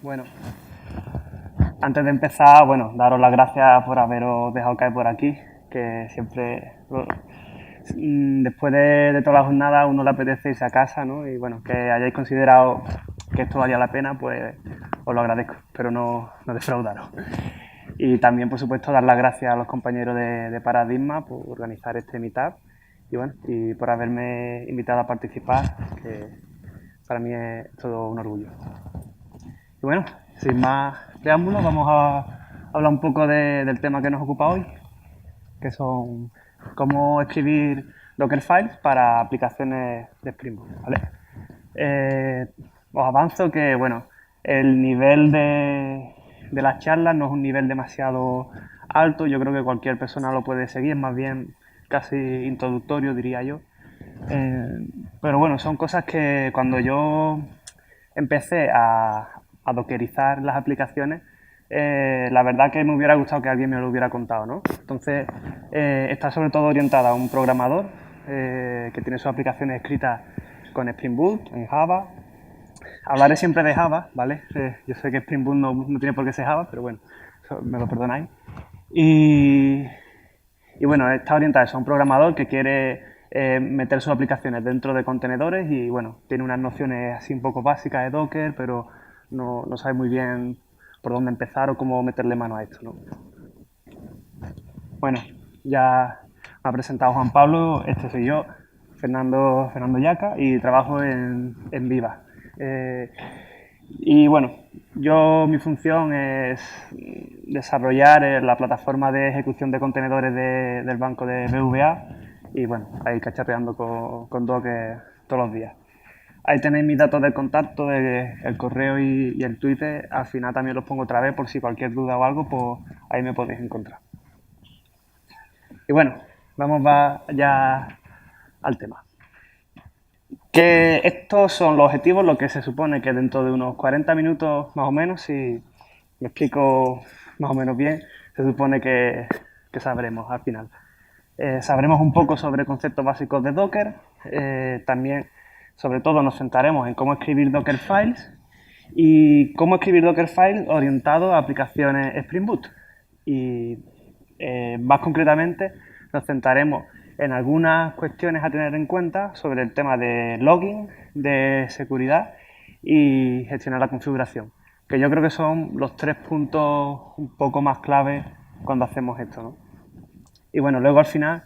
Bueno, antes de empezar, bueno, daros las gracias por haberos dejado caer por aquí, que siempre, después de toda la jornada, a uno le apetece irse a casa, ¿no? Y bueno, que hayáis considerado que esto valía la pena, pues os lo agradezco, pero no defraudaros. Y también, por supuesto, dar las gracias a los compañeros de Paradigma por organizar este meetup y bueno, y por haberme invitado a participar, que para mí es todo un orgullo. Y bueno, sin más preámbulos, vamos a hablar un poco del tema que nos ocupa hoy, que son cómo escribir Dockerfiles para aplicaciones de Spring Boot, ¿vale? Os avanzo que, bueno, el nivel de las charlas no es un nivel demasiado alto, yo creo que cualquier persona lo puede seguir, es más bien casi introductorio, diría yo. Eh, pero bueno, son cosas que cuando yo empecé a dockerizar las aplicaciones, la verdad que me hubiera gustado que alguien me lo hubiera contado, ¿no? Entonces, está sobre todo orientada a un programador que tiene sus aplicaciones escritas con Spring Boot, en Java. Hablaré siempre de Java, ¿vale? Yo sé que Spring Boot no tiene por qué ser Java, pero bueno, eso me lo perdonáis. Y, y bueno, está orientada a un programador que quiere meter sus aplicaciones dentro de contenedores y bueno, tiene unas nociones así un poco básicas de Docker, pero no sabe muy bien por dónde empezar o cómo meterle mano a esto, ¿no? Bueno, ya me ha presentado Juan Pablo, este soy yo, Fernando Yaca, y trabajo en Viva. Y bueno, mi función es desarrollar la plataforma de ejecución de contenedores del banco de BVA y bueno, ahí cacharreando con Docker todos los días. Ahí tenéis mis datos de contacto, el correo y el Twitter. Al final también los pongo otra vez por si cualquier duda o algo, pues ahí me podéis encontrar. Y bueno, vamos ya al tema. Que estos son los objetivos, lo que se supone que dentro de unos 40 minutos más o menos, si me explico más o menos bien, se supone que sabremos al final. Sabremos un poco sobre conceptos básicos de Docker, también sobre todo nos centraremos en cómo escribir Dockerfiles y cómo escribir Dockerfiles orientado a aplicaciones Spring Boot. Y más concretamente nos centraremos en algunas cuestiones a tener en cuenta sobre el tema de login, de seguridad y gestionar la configuración, que yo creo que son los tres puntos un poco más clave cuando hacemos esto, ¿no? Y bueno, luego al final,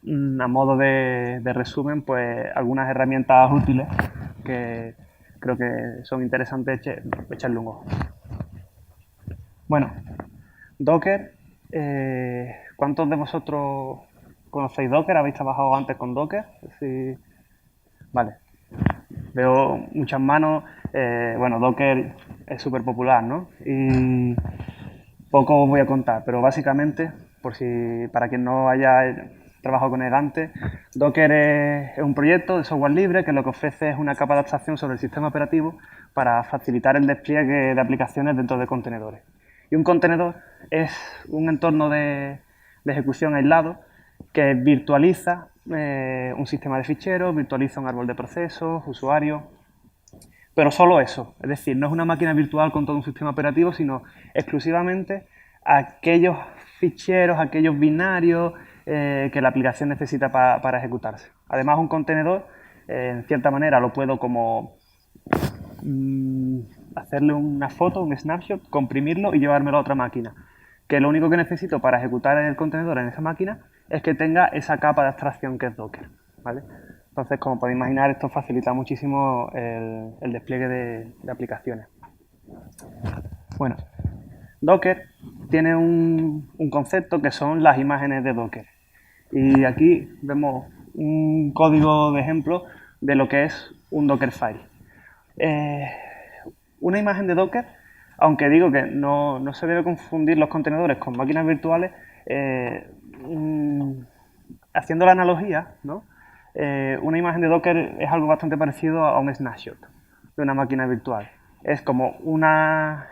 a modo de resumen, pues algunas herramientas útiles que creo que son interesantes echarle un ojo. Bueno, Docker, ¿cuántos de vosotros conocéis Docker? ¿Habéis trabajado antes con Docker? Sí. Vale, veo muchas manos. Bueno, Docker es súper popular, ¿no? Y poco os voy a contar, pero básicamente, para quien no haya trabajado con él antes, Docker es un proyecto de software libre que lo que ofrece es una capa de abstracción sobre el sistema operativo para facilitar el despliegue de aplicaciones dentro de contenedores. Y un contenedor es un entorno de ejecución aislado que virtualiza un sistema de ficheros, virtualiza un árbol de procesos, usuarios, pero solo eso. Es decir, no es una máquina virtual con todo un sistema operativo, sino exclusivamente aquellos ficheros, aquellos binarios que la aplicación necesita para ejecutarse. Además, un contenedor, en cierta manera, lo puedo como hacerle una foto, un snapshot, comprimirlo y llevármelo a otra máquina. Que lo único que necesito para ejecutar el contenedor en esa máquina es que tenga esa capa de abstracción que es Docker, ¿vale? Entonces, como podéis imaginar, esto facilita muchísimo el despliegue de aplicaciones. Bueno, Docker tiene un concepto que son las imágenes de Docker. Y aquí vemos un código de ejemplo de lo que es un Dockerfile. Eh, una imagen de Docker, aunque digo que no se debe confundir los contenedores con máquinas virtuales, haciendo la analogía, ¿no? Una imagen de Docker es algo bastante parecido a un snapshot de una máquina virtual. Es como una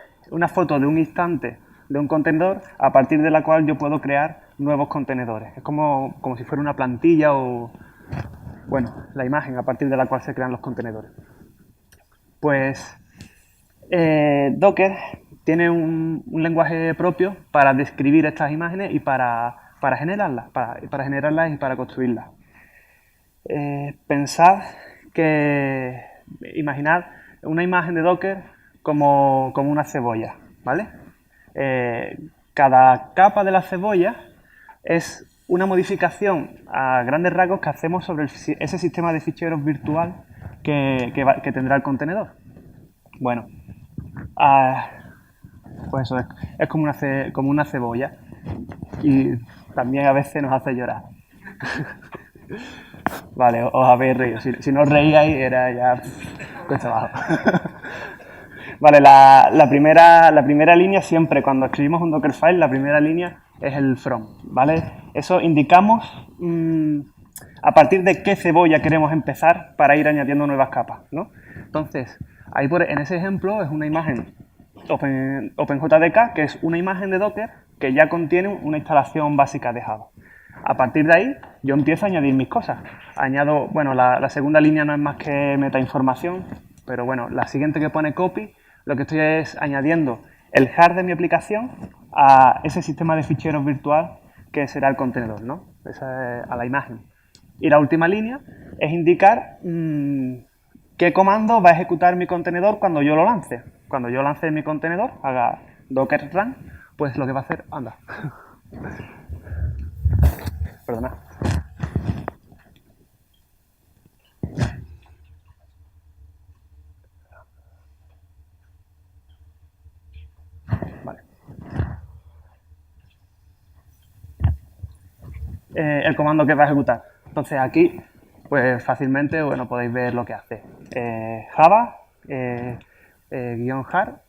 foto de un instante de un contenedor a partir de la cual yo puedo crear nuevos contenedores. Es como si fuera una plantilla o, bueno, la imagen a partir de la cual se crean los contenedores. Pues Docker tiene un lenguaje propio para describir estas imágenes y para generarlas, para generarlas y para construirlas. Pensad que, imaginad una imagen de Docker como una cebolla, ¿vale? Cada capa de la cebolla es una modificación a grandes rasgos que hacemos sobre ese sistema de ficheros virtual que tendrá el contenedor. Bueno, pues eso es como una cebolla y también a veces nos hace llorar. Vale, os habéis reído. Si no os reíais era ya cuesta abajo. Vale, la primera línea siempre, cuando escribimos un Dockerfile, la primera línea es el from, ¿vale? Eso indicamos a partir de qué cebolla queremos empezar para ir añadiendo nuevas capas, ¿no? Entonces, ahí en ese ejemplo es una imagen OpenJDK, que es una imagen de Docker que ya contiene una instalación básica de Java. A partir de ahí, yo empiezo a añadir mis cosas. Añado, bueno, la segunda línea no es más que metainformación, pero bueno, la siguiente que pone copy, lo que estoy es añadiendo el hard de mi aplicación a ese sistema de ficheros virtual que será el contenedor, ¿no? A la imagen. Y la última línea es indicar qué comando va a ejecutar mi contenedor cuando yo lo lance. Cuando yo lance mi contenedor, haga docker run, pues lo que va a hacer, anda. Perdona. Vale. El comando que va a ejecutar. Entonces aquí, pues fácilmente, bueno, podéis ver lo que hace. Java, -hard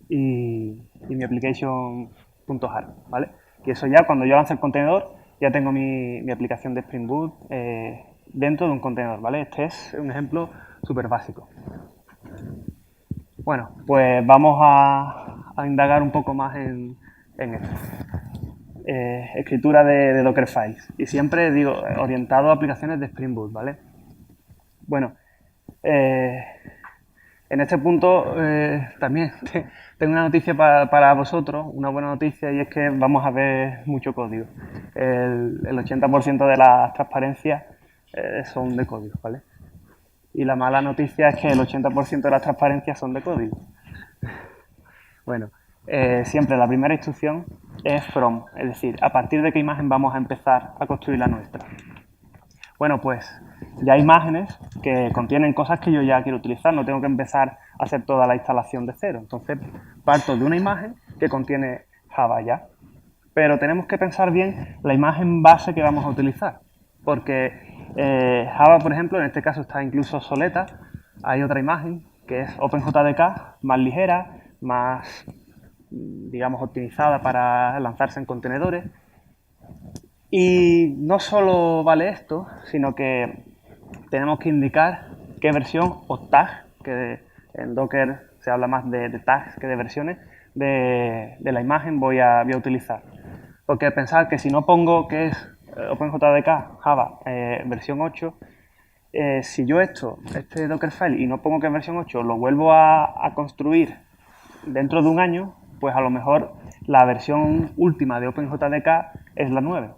y mi application.hard, ¿vale? Y eso ya, cuando yo lance el contenedor, ya tengo mi aplicación de Spring Boot dentro de un contenedor, ¿vale? Este es un ejemplo súper básico. Bueno, pues vamos a indagar un poco más en esto. Escritura de Dockerfiles. Y siempre digo, orientado a aplicaciones de Spring Boot, ¿vale? Bueno, en este punto también tengo una noticia para vosotros, una buena noticia, y es que vamos a ver mucho código. El 80% de las transparencias son de código, ¿vale? Y la mala noticia es que el 80% de las transparencias son de código. Bueno, siempre la primera instrucción es from, es decir, a partir de qué imagen vamos a empezar a construir la nuestra. Bueno, pues ya hay imágenes que contienen cosas que yo ya quiero utilizar, no tengo que empezar a hacer toda la instalación de cero. Entonces parto de una imagen que contiene Java ya. Pero tenemos que pensar bien la imagen base que vamos a utilizar, porque Java, por ejemplo, en este caso está incluso obsoleta. Hay otra imagen que es OpenJDK, más ligera, más, digamos, optimizada para lanzarse en contenedores. Y no solo vale esto, sino que tenemos que indicar qué versión o tag, que en Docker se habla más de tags que de versiones, de la imagen voy a utilizar. Porque pensad que si no pongo que es OpenJDK Java versión 8, si yo este Dockerfile y no pongo que es versión 8, lo vuelvo a construir dentro de un año, pues a lo mejor la versión última de OpenJDK es la 9.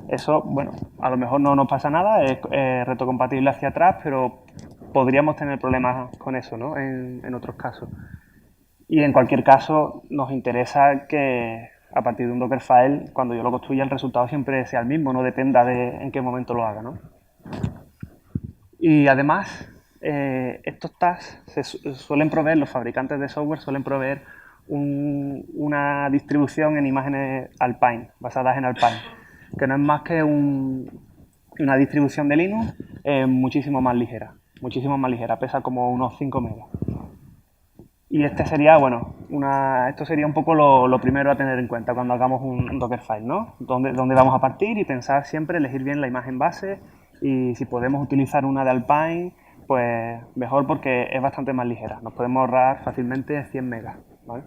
Eso, bueno, a lo mejor no nos pasa nada, es retrocompatible hacia atrás, pero podríamos tener problemas con eso, ¿no? En otros casos. Y en cualquier caso, nos interesa que a partir de un Dockerfile, cuando yo lo construya, el resultado siempre sea el mismo, no dependa de en qué momento lo haga, ¿no? Y además, estos tags se suelen proveer, los fabricantes de software suelen proveer una distribución en imágenes Alpine, basadas en Alpine, que no es más que una distribución de Linux muchísimo más ligera, pesa como unos 5 megas. Y este sería, bueno, esto sería un poco lo primero a tener en cuenta cuando hagamos un Dockerfile, ¿no? Dónde vamos a partir y pensar siempre, elegir bien la imagen base, y si podemos utilizar una de Alpine, pues mejor porque es bastante más ligera. Nos podemos ahorrar fácilmente 100 megas, ¿vale?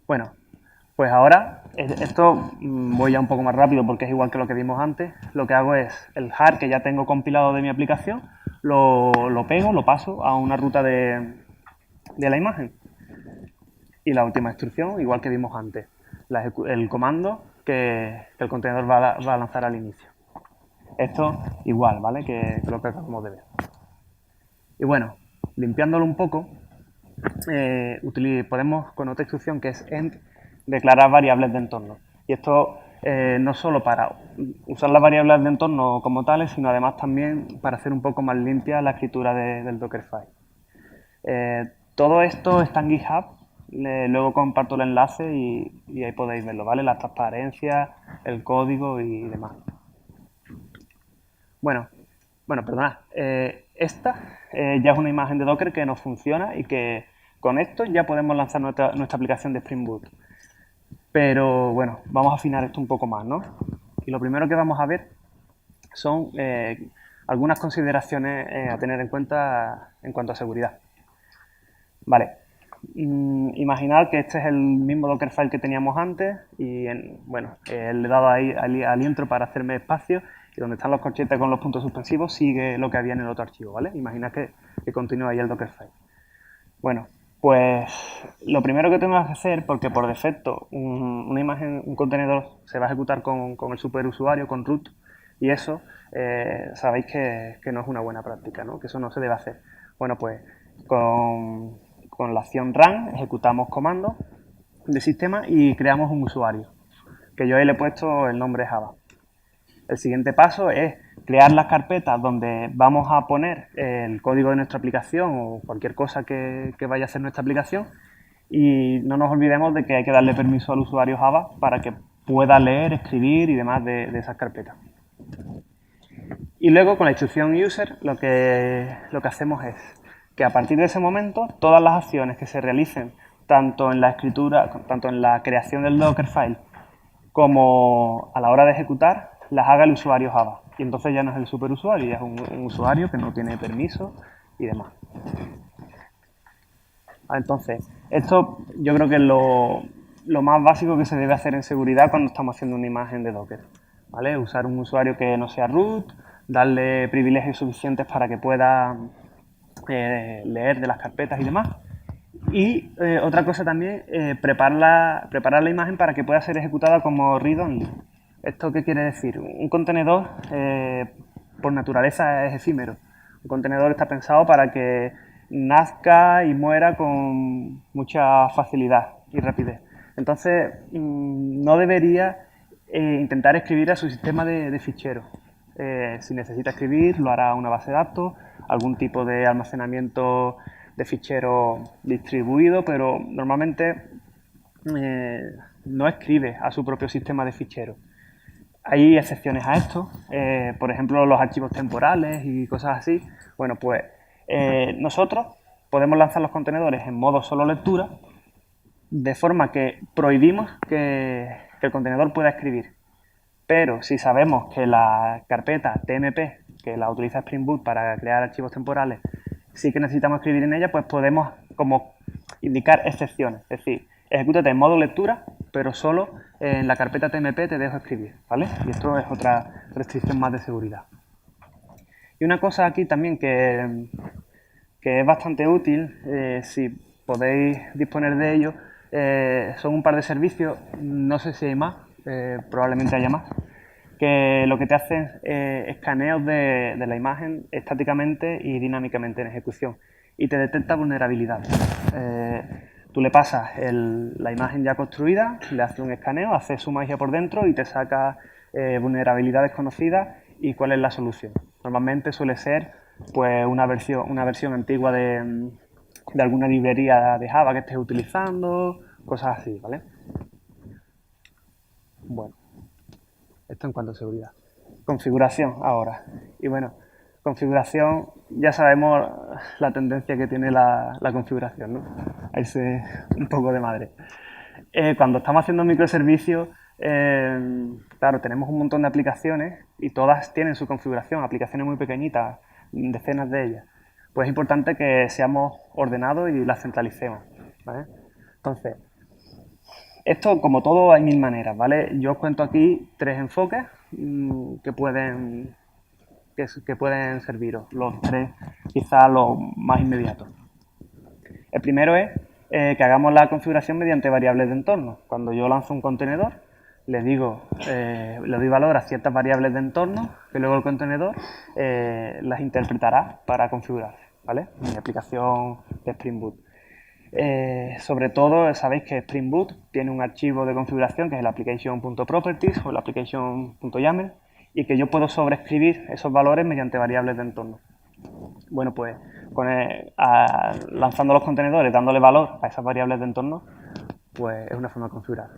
Bueno, pues ahora, esto voy ya un poco más rápido porque es igual que lo que vimos antes. Lo que hago es el hard que ya tengo compilado de mi aplicación, lo pego, lo paso a una ruta de de la imagen. Y la última instrucción, igual que vimos antes, el comando que el contenedor va a lanzar al inicio. Esto igual, ¿vale? Que lo que acabamos de ver. Y bueno, limpiándolo un poco, podemos con otra instrucción que es end declarar variables de entorno. Y esto no solo para usar las variables de entorno como tales, sino además también para hacer un poco más limpia la escritura del Dockerfile. Todo esto está en GitHub, luego comparto el enlace y ahí podéis verlo, ¿vale? Las transparencias, el código y demás. Bueno, perdonad. Esta ya es una imagen de Docker que nos funciona y que con esto ya podemos lanzar nuestra aplicación de Spring Boot. Pero bueno, vamos a afinar esto un poco más, ¿no? Y lo primero que vamos a ver son algunas consideraciones a tener en cuenta en cuanto a seguridad. Vale, imaginad que este es el mismo Dockerfile que teníamos antes y bueno, le he dado ahí al intro para hacerme espacio y donde están los corchetes con los puntos suspensivos sigue lo que había en el otro archivo, ¿vale? Imaginad que continúa ahí el Dockerfile. Bueno, pues lo primero que tengo que hacer, porque por defecto una imagen, un contenedor se va a ejecutar con el superusuario, con root, y eso sabéis que no es una buena práctica, ¿no? Que eso no se debe hacer. Bueno, pues con la acción run ejecutamos comandos de sistema y creamos un usuario, que yo ahí le he puesto el nombre Java. El siguiente paso es crear las carpetas donde vamos a poner el código de nuestra aplicación o cualquier cosa que vaya a hacer nuestra aplicación y no nos olvidemos de que hay que darle permiso al usuario Java para que pueda leer, escribir y demás de esas carpetas. Y luego con la instrucción user lo que hacemos es que a partir de ese momento todas las acciones que se realicen tanto en la escritura, tanto en la creación del Dockerfile como a la hora de ejecutar, las haga el usuario Java. Y entonces ya no es el superusuario, ya es un usuario que no tiene permiso y demás. Entonces, esto yo creo que es lo más básico que se debe hacer en seguridad cuando estamos haciendo una imagen de Docker. ¿Vale? Usar un usuario que no sea root, darle privilegios suficientes para que pueda leer de las carpetas y demás. Y otra cosa también, preparar la imagen para que pueda ser ejecutada como read-only. ¿Esto qué quiere decir? Un contenedor, por naturaleza, es efímero. Un contenedor está pensado para que nazca y muera con mucha facilidad y rapidez. Entonces, no debería intentar escribir a su sistema de ficheros. Si necesita escribir, lo hará a una base de datos, algún tipo de almacenamiento de fichero distribuido, pero normalmente no escribe a su propio sistema de ficheros. Hay excepciones a esto, por ejemplo los archivos temporales y cosas así. Bueno, pues nosotros podemos lanzar los contenedores en modo solo lectura, de forma que prohibimos que el contenedor pueda escribir. Pero si sabemos que la carpeta TMP, que la utiliza Spring Boot para crear archivos temporales, sí que necesitamos escribir en ella, pues podemos como indicar excepciones. Es decir, ejecútate en modo lectura, pero solo en la carpeta TMP te dejo escribir, ¿vale? Y esto es otra restricción más de seguridad. Y una cosa aquí también que es bastante útil, si podéis disponer de ello, son un par de servicios, no sé si hay más, probablemente haya más, que lo que te hacen es escaneos de la imagen estáticamente y dinámicamente en ejecución y te detecta vulnerabilidades. Tú le pasas la imagen ya construida, le haces un escaneo, haces su magia por dentro y te saca vulnerabilidades conocidas y cuál es la solución. Normalmente suele ser pues una versión antigua de alguna librería de Java que estés utilizando, cosas así, ¿vale? Bueno, esto en cuanto a seguridad. Configuración ahora. Y bueno, configuración, ya sabemos la tendencia que tiene la configuración, ¿no? A irse un poco de madre. Cuando estamos haciendo microservicios, claro, tenemos un montón de aplicaciones y todas tienen su configuración, aplicaciones muy pequeñitas, decenas de ellas. Pues es importante que seamos ordenados y las centralicemos, ¿vale? Entonces, esto, como todo, hay mil maneras, ¿vale? Yo os cuento aquí 3 enfoques que pueden serviros, los 3 quizás los más inmediatos. El primero es que hagamos la configuración mediante variables de entorno. Cuando yo lanzo un contenedor, le doy valor a ciertas variables de entorno que luego el contenedor las interpretará para configurar, ¿vale? Mi aplicación de Spring Boot. Sobre todo, sabéis que Spring Boot tiene un archivo de configuración que es el application.properties o el application.yaml y que yo puedo sobreescribir esos valores mediante variables de entorno. Bueno, pues lanzando los contenedores, dándole valor a esas variables de entorno, pues es una forma de configurar.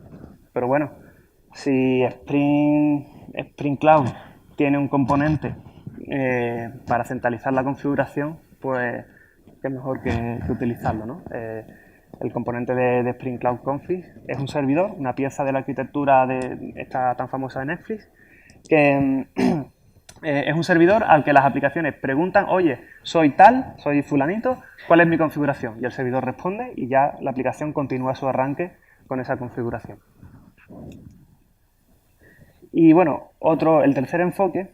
Pero bueno, si Spring Cloud tiene un componente para centralizar la configuración, pues qué mejor que utilizarlo, ¿no? El componente de Spring Cloud Config es un servidor, una pieza de la arquitectura de esta tan famosa de Netflix, que es un servidor al que las aplicaciones preguntan, oye, soy tal, soy fulanito, ¿cuál es mi configuración? Y el servidor responde y ya la aplicación continúa su arranque con esa configuración. Y bueno, el tercer enfoque,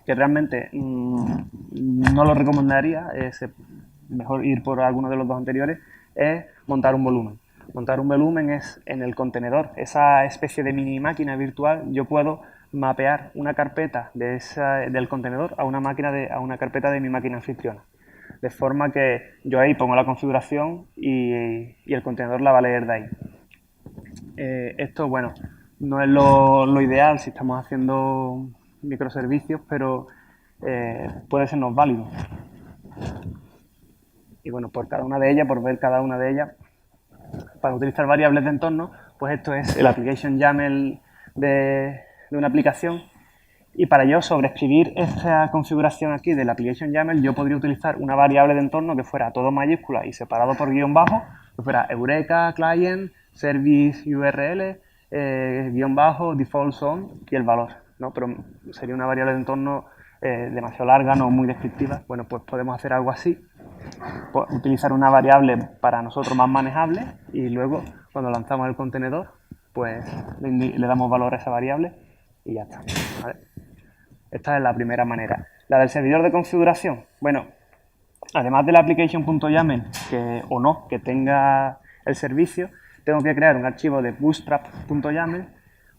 que realmente no lo recomendaría, es mejor ir por alguno de los dos anteriores, es montar un volumen. Montar un volumen es en el contenedor, esa especie de mini máquina virtual, yo puedo mapear una carpeta del contenedor a una carpeta de mi máquina anfitriona. De forma que yo ahí pongo la configuración y el contenedor la va a leer de ahí. Esto, bueno, no es lo ideal si estamos haciendo microservicios, pero puede sernos válido. Y bueno, por ver cada una de ellas, para utilizar variables de entorno, pues esto es el application YAML de una aplicación. Y para yo sobreescribir esta configuración aquí del application YAML, yo podría utilizar una variable de entorno que fuera todo mayúscula y separado por guión bajo, que fuera Eureka, Client, Service URL, guión bajo, Default Zone y el valor, ¿no? Pero sería una variable de entorno demasiado larga, no muy descriptiva. Bueno, pues podemos hacer algo así, utilizar una variable para nosotros más manejable y luego cuando lanzamos el contenedor, pues le damos valor a esa variable y ya está, ¿vale? Esta es la primera manera. La del servidor de configuración, bueno, además del application.yaml que tenga el servicio, tengo que crear un archivo de bootstrap.yaml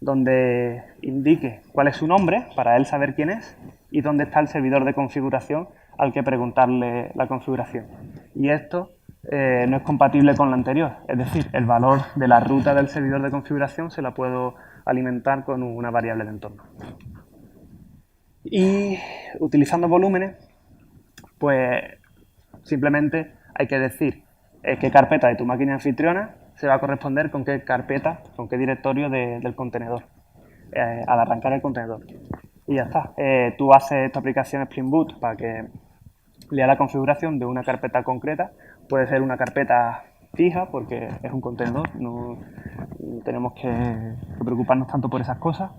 donde indique cuál es su nombre para él saber quién es y dónde está el servidor de configuración al que preguntarle la configuración. Y esto no es compatible con lo anterior, es decir, el valor de la ruta del servidor de configuración se la puedo alimentar con una variable de entorno. Y utilizando volúmenes, pues simplemente hay que decir qué carpeta de tu máquina anfitriona se va a corresponder con qué carpeta, con qué directorio del contenedor, al arrancar el contenedor. Y ya está. Tú haces esta aplicación Spring Boot para que lea la configuración de una carpeta concreta. Puede ser una carpeta fija porque es un contenedor, no tenemos que preocuparnos tanto por esas cosas.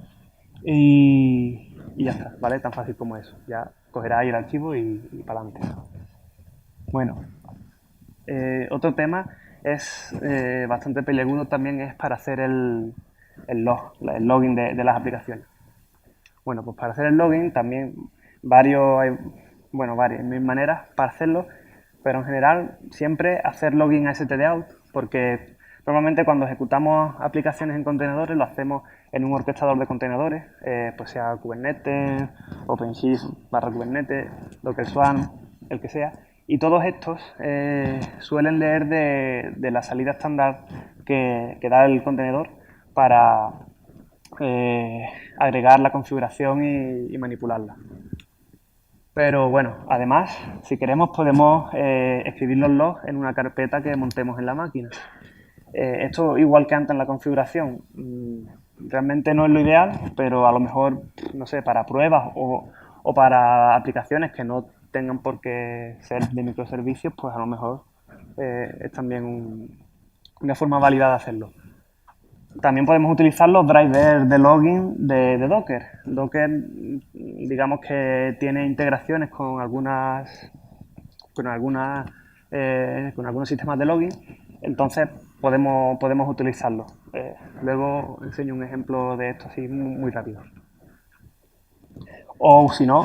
Y ya está, ¿vale? Tan fácil como eso. Ya cogerá ahí el archivo y para adelante. Bueno, otro tema es bastante peliagudo también, es para hacer el login de las aplicaciones. Bueno, pues para hacer el login también hay varias mil maneras para hacerlo, pero en general siempre hacer login a stdout, porque normalmente cuando ejecutamos aplicaciones en contenedores lo hacemos en un orquestador de contenedores, pues sea Kubernetes, OpenShift/Kubernetes, Docker Swarm, el que sea. Y todos estos suelen leer de la salida estándar que da el contenedor para agregar la configuración y manipularla. Pero bueno, además, si queremos podemos escribir los logs en una carpeta que montemos en la máquina. Esto, igual que antes en la configuración, realmente no es lo ideal, pero a lo mejor, no sé, para pruebas o para aplicaciones que no tengan por qué ser de microservicios, pues a lo mejor es también una forma válida de hacerlo. También podemos utilizar los drivers de login de Docker. Docker, digamos que tiene integraciones con algunos sistemas de login, entonces podemos utilizarlos. Luego enseño un ejemplo de esto así muy rápido. O si no,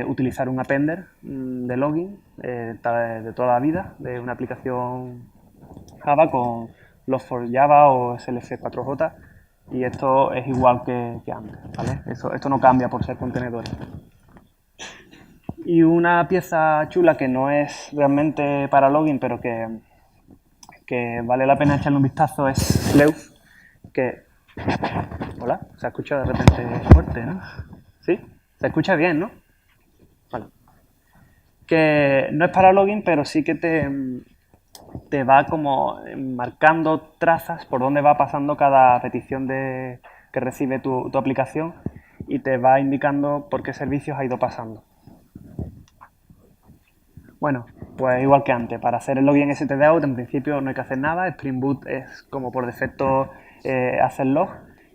utilizar un appender de login de toda la vida de una aplicación Java con Log4Java o SLC4J, y esto es igual que antes, ¿vale? Esto no cambia por ser contenedores. Y una pieza chula que no es realmente para login, pero que vale la pena echarle un vistazo, es Sleuth, que... Hola, se ha escuchado de repente fuerte, ¿no? ¿Sí? Se escucha bien, ¿no? Vale. Que no es para login, pero sí que te va como marcando trazas por donde va pasando cada petición que recibe tu aplicación, y te va indicando por qué servicios ha ido pasando. Bueno, pues igual que antes, para hacer el login stdout en principio no hay que hacer nada. Spring Boot es como por defecto hacer log,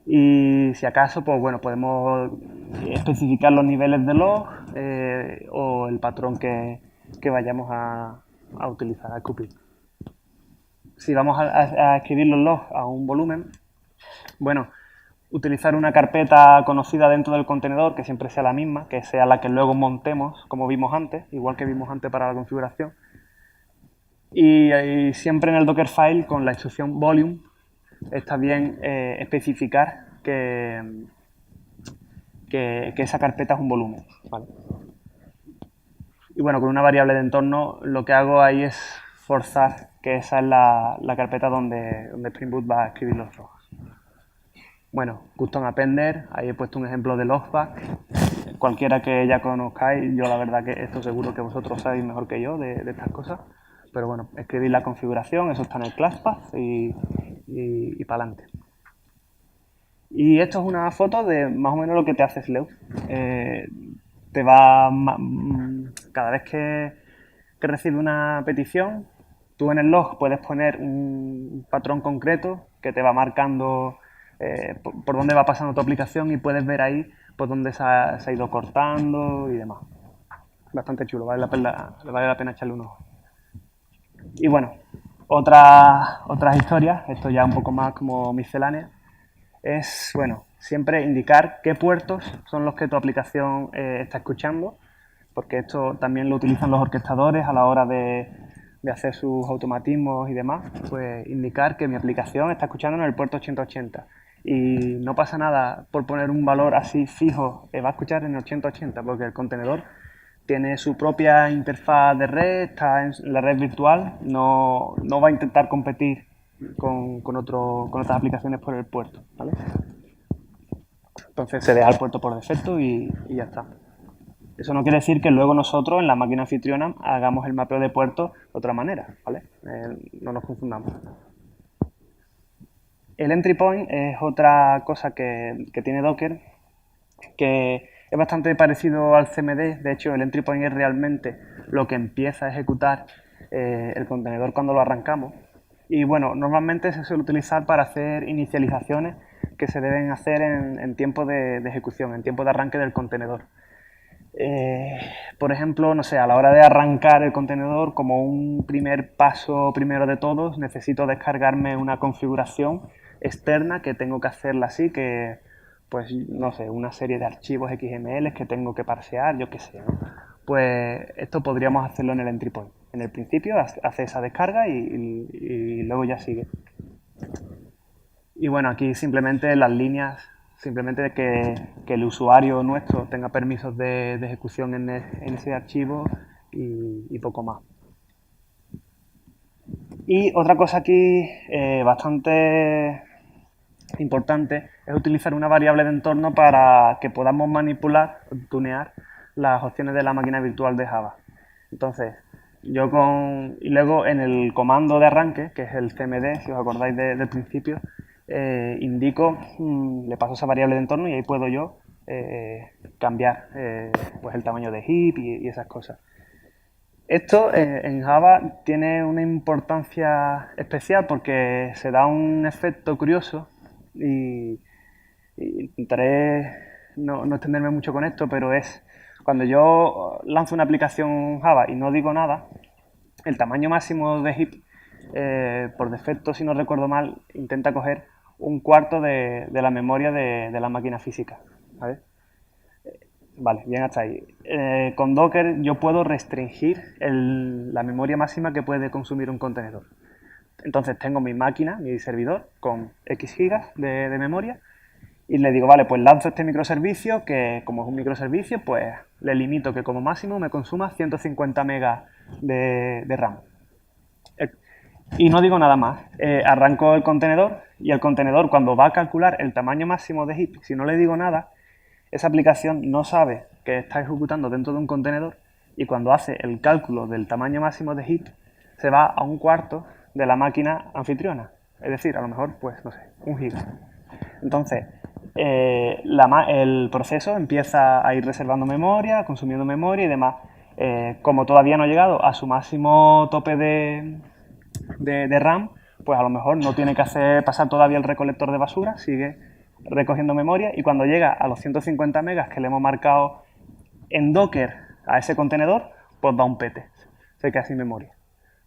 y si acaso, pues bueno, podemos especificar los niveles de log o el patrón que vayamos a utilizar, a escupir. Si vamos a escribir los logs a un volumen, bueno, utilizar una carpeta conocida dentro del contenedor, que siempre sea la misma, que sea la que luego montemos, como vimos antes, igual que vimos antes para la configuración. Y siempre en el Dockerfile, con la instrucción volume, está bien especificar que esa carpeta es un volumen, ¿vale? Y bueno, con una variable de entorno lo que hago ahí es forzar que esa es la carpeta donde Spring Boot va a escribir los logs. Bueno, custom appender, ahí he puesto un ejemplo de logback. Cualquiera que ya conozcáis, yo la verdad que esto seguro que vosotros sabéis mejor que yo de estas cosas. Pero bueno, escribir la configuración, eso está en el ClassPath y para adelante. Y esto es una foto de más o menos lo que te hace Sleuth. Te va, cada vez que recibe una petición, tú en el log puedes poner un patrón concreto que te va marcando por dónde va pasando tu aplicación, y puedes ver ahí por dónde se ha ido cortando y demás. Bastante chulo, vale la pena echarle un ojo. Y bueno, otras historias, esto ya un poco más como miscelánea, es, bueno, siempre indicar qué puertos son los que tu aplicación está escuchando, porque esto también lo utilizan los orquestadores a la hora de hacer sus automatismos y demás. Pues indicar que mi aplicación está escuchando en el puerto 8080, y no pasa nada por poner un valor así fijo, va a escuchar en el 8080, porque el contenedor tiene su propia interfaz de red, está en la red virtual, no va a intentar competir con otras aplicaciones por el puerto, ¿vale? Entonces se deja el puerto por defecto y ya está. Eso no quiere decir que luego nosotros en la máquina anfitriona hagamos el mapeo de puertos de otra manera, ¿vale? No nos confundamos. El entry point es otra cosa que tiene Docker, que es bastante parecido al CMD. De hecho, el entry point es realmente lo que empieza a ejecutar el contenedor cuando lo arrancamos. Y bueno, normalmente se suele utilizar para hacer inicializaciones que se deben hacer en tiempo de ejecución, en tiempo de arranque del contenedor. Por ejemplo, no sé, a la hora de arrancar el contenedor, como un primer paso primero de todos, necesito descargarme una configuración externa que tengo que hacerla así, que pues no sé, una serie de archivos XML que tengo que parsear, yo qué sé, ¿no? Pues esto podríamos hacerlo en el entry point. En el principio hace esa descarga y luego ya sigue. Y bueno, aquí simplemente las líneas, simplemente que el usuario nuestro tenga permisos de ejecución en ese archivo y poco más. Y otra cosa aquí bastante importante es utilizar una variable de entorno para que podamos manipular, tunear las opciones de la máquina virtual de Java. Entonces, y luego en el comando de arranque, que es el cmd, si os acordáis del principio, indico, le paso esa variable de entorno, y ahí puedo yo cambiar pues el tamaño de heap y esas cosas. Esto en Java tiene una importancia especial porque se da un efecto curioso, y intentaré no extenderme mucho con esto, pero es cuando yo lanzo una aplicación Java y no digo nada, el tamaño máximo de heap, por defecto, si no recuerdo mal, intenta coger un cuarto de la memoria de la máquina física, ¿vale? Vale, bien hasta ahí. Con Docker yo puedo restringir la memoria máxima que puede consumir un contenedor. Entonces tengo mi máquina, mi servidor, con X gigas de memoria y le digo, vale, pues lanzo este microservicio que como es un microservicio, pues le limito que como máximo me consuma 150 megas de RAM. Y no digo nada más. Arranco el contenedor y el contenedor cuando va a calcular el tamaño máximo de heap, si no le digo nada, esa aplicación no sabe que está ejecutando dentro de un contenedor y cuando hace el cálculo del tamaño máximo de heap se va a un cuarto de la máquina anfitriona. Es decir, a lo mejor, pues, no sé, 1 giga. Entonces, el proceso empieza a ir reservando memoria, consumiendo memoria y demás. Como todavía no ha llegado a su máximo tope de RAM, pues a lo mejor no tiene que pasar todavía el recolector de basura, sigue recogiendo memoria y cuando llega a los 150 megas que le hemos marcado en Docker a ese contenedor, pues da un pete, se queda sin memoria,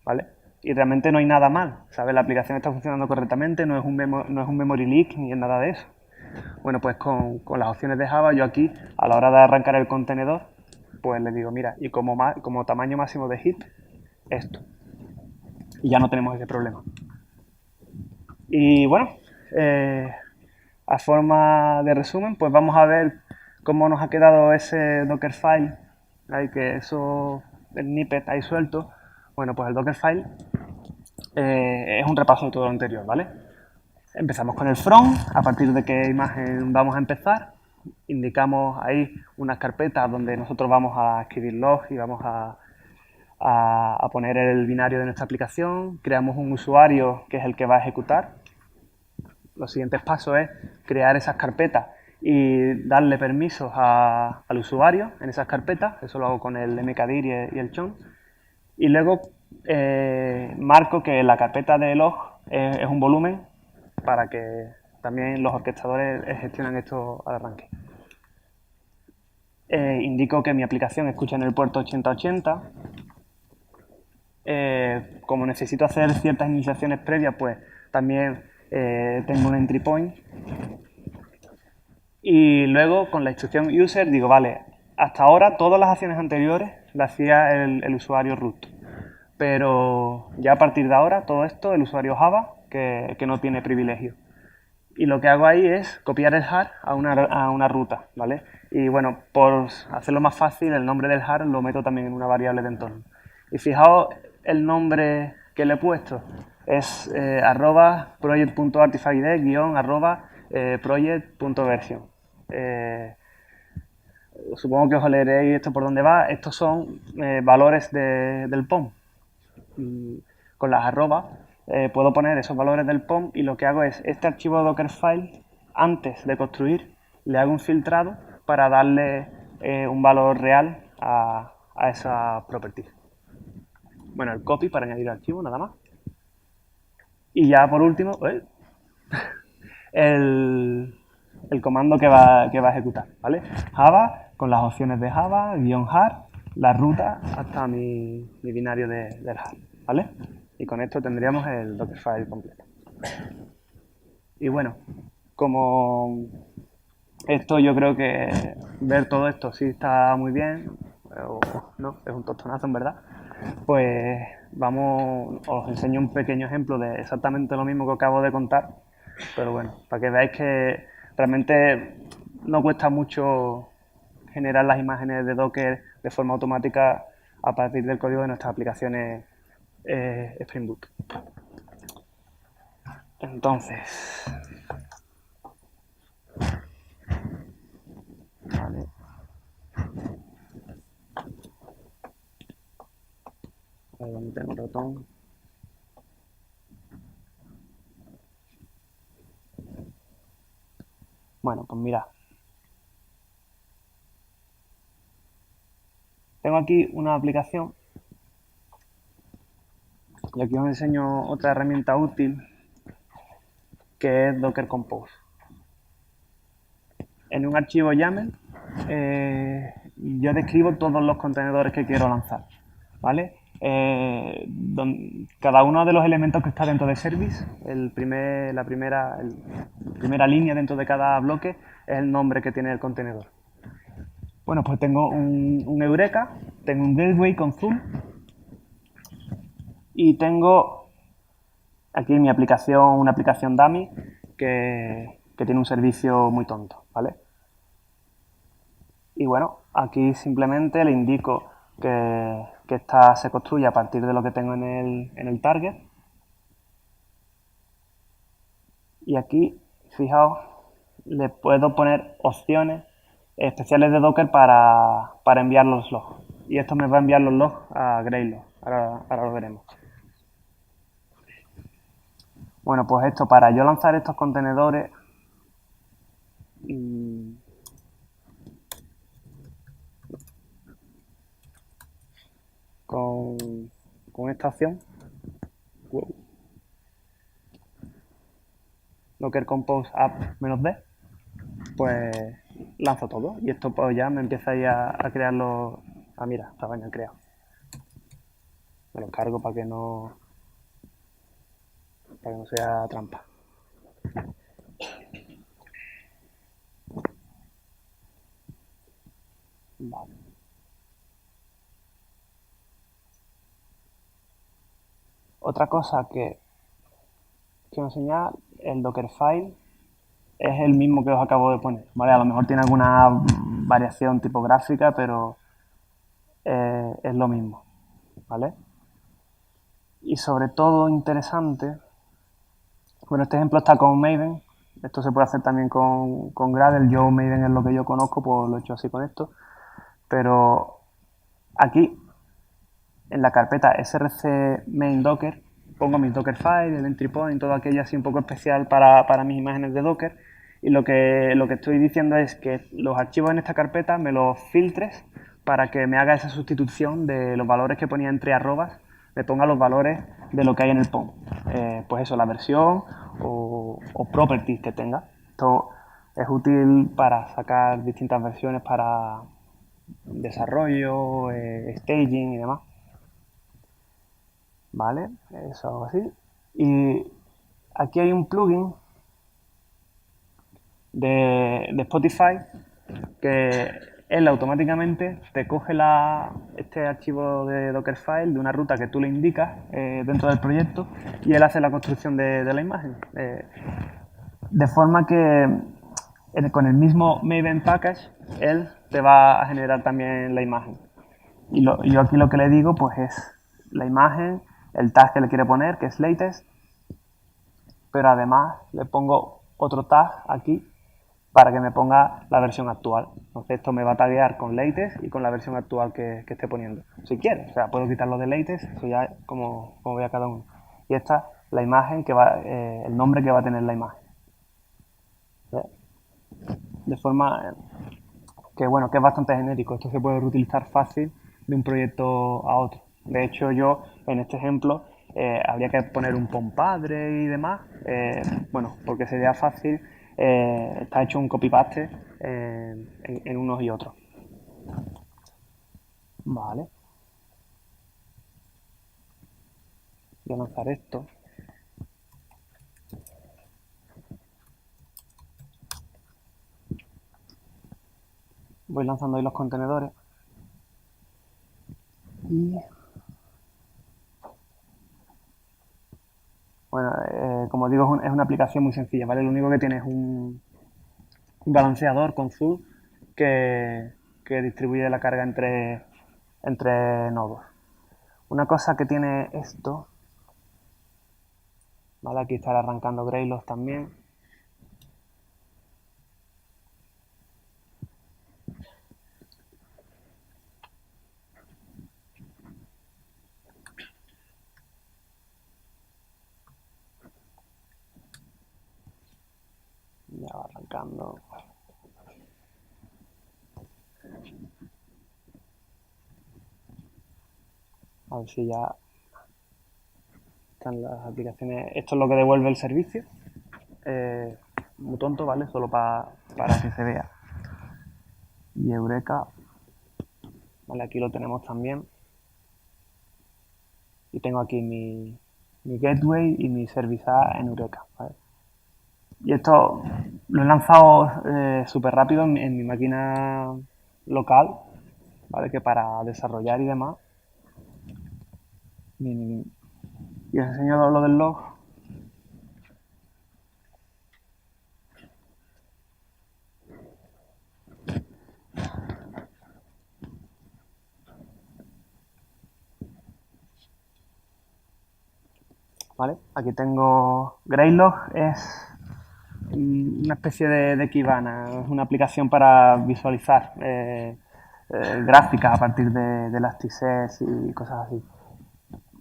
¿vale? Y realmente no hay nada mal, ¿sabes? La aplicación está funcionando correctamente, no es un memory leak ni es nada de eso. Bueno, pues con las opciones de Java yo aquí, a la hora de arrancar el contenedor, pues le digo, mira, y como tamaño máximo de heap, esto. Y ya no tenemos ese problema. Y bueno, a forma de resumen, pues vamos a ver cómo nos ha quedado ese Dockerfile, ahí que eso, el snippet ahí suelto. Bueno, pues el Dockerfile es un repaso de todo lo anterior, ¿vale? Empezamos con el front, a partir de qué imagen vamos a empezar. Indicamos ahí unas carpetas donde nosotros vamos a escribir logs y vamos a poner el binario de nuestra aplicación. Creamos un usuario que es el que va a ejecutar. Los siguientes pasos es crear esas carpetas y darle permisos al usuario en esas carpetas. Eso lo hago con el mkdir y el chown. Y luego marco que la carpeta de log es un volumen para que también los orquestadores gestionen esto al arranque. Indico que mi aplicación escucha en el puerto 8080. Como necesito hacer ciertas iniciaciones previas, pues también tengo un entry point. Y luego con la instrucción user digo, vale, hasta ahora todas las acciones anteriores las hacía el usuario root. Pero ya a partir de ahora todo esto el usuario Java que no tiene privilegio. Y lo que hago ahí es copiar el jar a una ruta, ¿vale? Y bueno, por hacerlo más fácil, el nombre del jar lo meto también en una variable de entorno. Y fijaos el nombre que le he puesto. Es project.artifactid-project.version. Supongo que os leeréis esto por dónde va. Estos son valores del POM. Con las arrobas puedo poner esos valores del POM y lo que hago es este archivo Dockerfile, antes de construir, le hago un filtrado para darle un valor real a esa property. Bueno, el copy para añadir el archivo, nada más. Y ya por último, el comando que va a ejecutar, ¿vale? Java, con las opciones de Java, -jar, la ruta hasta mi binario del jar, ¿vale? Y con esto tendríamos el Dockerfile completo. Y bueno, como esto yo creo que ver todo esto sí está muy bien, o no, es un tostonazo en verdad, pues os enseño un pequeño ejemplo de exactamente lo mismo que acabo de contar, pero bueno, para que veáis que realmente no cuesta mucho generar las imágenes de Docker de forma automática a partir del código de nuestras aplicaciones Spring Boot. Entonces, vale. Ahí donde tengo el ratón. Bueno, pues mira. Tengo aquí una aplicación y aquí os enseño otra herramienta útil que es Docker Compose. En un archivo YAML yo describo todos los contenedores que quiero lanzar, ¿vale? Cada uno de los elementos que está dentro de service, la primera línea dentro de cada bloque es el nombre que tiene el contenedor. Bueno, pues tengo un Eureka, tengo un Gateway con Zoom y tengo aquí mi aplicación, una aplicación dummy que tiene un servicio muy tonto, ¿vale? Y bueno, aquí simplemente le indico que esta se construye a partir de lo que tengo en el target. Y aquí, fijaos, le puedo poner opciones especiales de Docker para enviar los logs. Y esto me va a enviar los logs a Greylog. Ahora lo veremos. Bueno, pues esto, para yo lanzar estos contenedores, mm, con, con esta opción, wow, Docker Compose App-D, pues lanzo todo. Y esto pues ya me empieza a crear los... Ah, mira, estaban ya creados. Me los cargo para que no sea trampa. Vale. Otra cosa que os enseñar, el Dockerfile es el mismo que os acabo de poner, ¿vale? A lo mejor tiene alguna variación tipográfica, pero es lo mismo, ¿vale? Y sobre todo interesante, bueno, este ejemplo está con Maven, esto se puede hacer también con Gradle, yo Maven es lo que yo conozco, pues lo he hecho así con esto, pero aquí en la carpeta src main docker pongo mis Dockerfile, el entry point, todo aquello así un poco especial para mis imágenes de Docker. Y lo que estoy diciendo es que los archivos en esta carpeta me los filtres para que me haga esa sustitución de los valores que ponía entre arrobas, me ponga los valores de lo que hay en el POM. Pues eso, la versión o properties que tenga. Esto es útil para sacar distintas versiones para desarrollo, staging y demás. ¿Vale? Eso así. Y aquí hay un plugin de Spotify que él automáticamente te coge este archivo de Dockerfile de una ruta que tú le indicas dentro del proyecto y él hace la construcción de la imagen. De forma que con el mismo Maven Package él te va a generar también la imagen. Y yo aquí lo que le digo pues es la imagen, el tag que le quiere poner, que es latest, pero además le pongo otro tag aquí para que me ponga la versión actual. Entonces esto me va a taguear con latest y con la versión actual que esté poniendo. Si quiero, o sea, puedo quitarlo de latest, eso ya como vea cada uno. Y esta, la imagen que va, el nombre que va a tener la imagen. ¿Ves? De forma que bueno, que es bastante genérico. Esto se puede reutilizar fácil de un proyecto a otro. De hecho, yo en este ejemplo habría que poner un pompadre y demás. Bueno, porque sería fácil. Está hecho un copy-paste en unos y otros. Vale. Voy a lanzar esto. Voy lanzando ahí los contenedores. Y bueno, como digo, es una aplicación muy sencilla, ¿vale? Lo único que tiene es un balanceador con Zoom que distribuye la carga entre nodos. Una cosa que tiene esto, ¿vale? Aquí estará arrancando Greylog también. Ya va arrancando. A ver si ya están las aplicaciones. Esto es lo que devuelve el servicio. Muy tonto, ¿vale? Solo para que se vea. Y Eureka, ¿vale? Aquí lo tenemos también. Y tengo aquí mi gateway y mi service A en Eureka, ¿vale? Y esto lo he lanzado súper rápido en mi máquina local, ¿vale? Que para desarrollar y demás. Y os enseño lo del log. ¿Vale? Aquí tengo Greylog, es una especie de Kibana, es una aplicación para visualizar gráficas a partir de Elasticsearch y cosas así.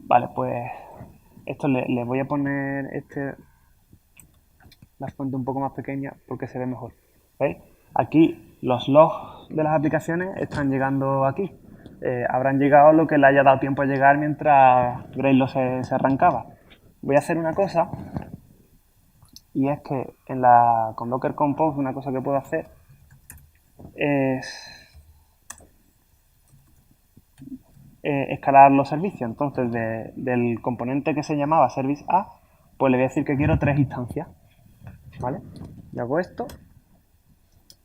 Vale, pues esto le voy a poner la fuente un poco más pequeña porque se ve mejor. ¿Veis? Aquí los logs de las aplicaciones están llegando aquí. Habrán llegado lo que le haya dado tiempo a llegar mientras Greylog se arrancaba. Voy a hacer una cosa, y es que con Docker Compose una cosa que puedo hacer es escalar los servicios. Entonces, del componente que se llamaba Service A, pues le voy a decir que quiero 3 instancias. ¿Vale? Y hago esto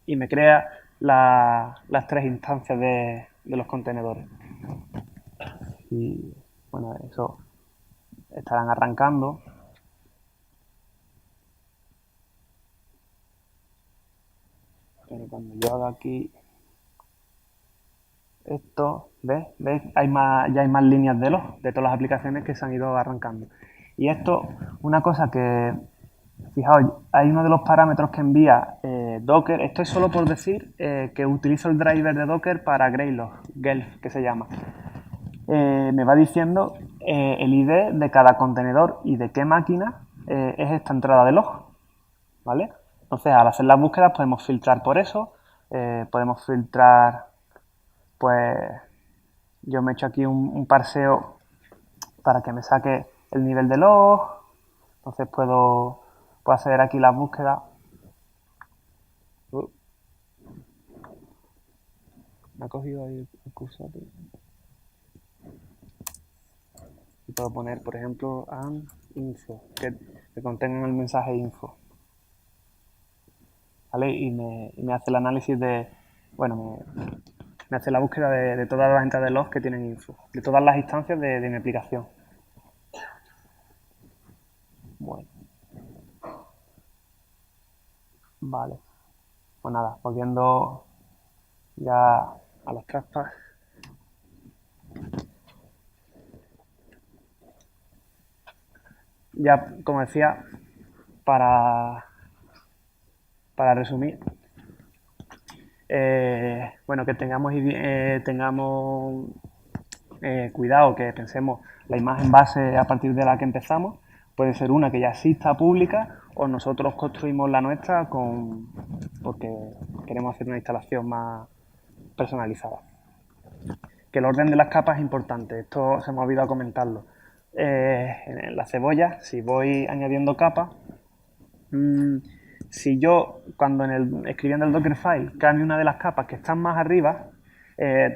y me crea las 3 instancias de los contenedores. Y bueno, eso estarán arrancando. Pero cuando yo haga aquí esto, ¿ves? Ya hay más líneas de todas las aplicaciones que se han ido arrancando. Y esto, una cosa que, fijaos, hay uno de los parámetros que envía Docker, esto es solo por decir que utilizo el driver de Docker para Greylog, Gelf, que se llama. Me va diciendo el ID de cada contenedor y de qué máquina es esta entrada de log, ¿vale? Entonces, al hacer las búsquedas podemos filtrar por eso, podemos filtrar, pues, yo me he hecho aquí un parseo para que me saque el nivel de log, entonces puedo hacer aquí las búsquedas. Me ha cogido ahí el cursor. Y puedo poner, por ejemplo, info, que contenga el mensaje info. ¿Vale? Y me hace el análisis bueno, me hace la búsqueda de todas las entradas de logs que tienen info, de todas las instancias de mi aplicación. Bueno. Vale. Pues nada, volviendo ya a los trackpads. Ya, como decía, para, para resumir, bueno, que tengamos cuidado, que pensemos la imagen base a partir de la que empezamos, puede ser una que ya exista pública o nosotros construimos la nuestra porque queremos hacer una instalación más personalizada. Que el orden de las capas es importante, esto se me ha olvidado comentarlo. En la cebolla, si voy añadiendo capas, si yo cuando escribiendo el Dockerfile cambio una de las capas que están más arriba,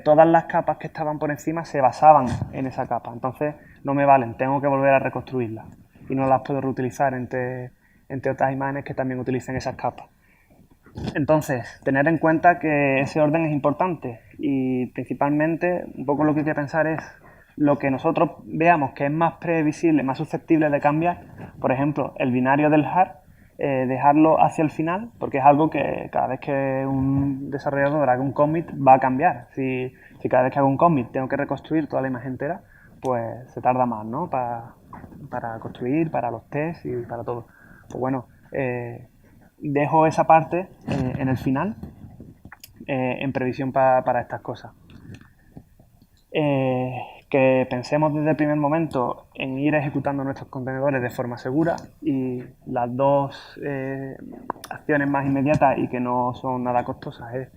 todas las capas que estaban por encima se basaban en esa capa. Entonces no me valen, tengo que volver a reconstruirlas y no las puedo reutilizar entre otras imágenes que también utilicen esas capas. Entonces, tener en cuenta que ese orden es importante y principalmente un poco lo que hay que pensar es lo que nosotros veamos que es más previsible, más susceptible de cambiar. Por ejemplo, el binario del har, dejarlo hacia el final, porque es algo que cada vez que un desarrollador haga un commit va a cambiar. Si cada vez que hago un commit tengo que reconstruir toda la imagen entera, pues se tarda más, ¿no? Para construir, para los tests y para todo. Pues bueno, dejo esa parte en el final, en previsión para estas cosas. Que pensemos desde el primer momento en ir ejecutando nuestros contenedores de forma segura, y las dos acciones más inmediatas y que no son nada costosas es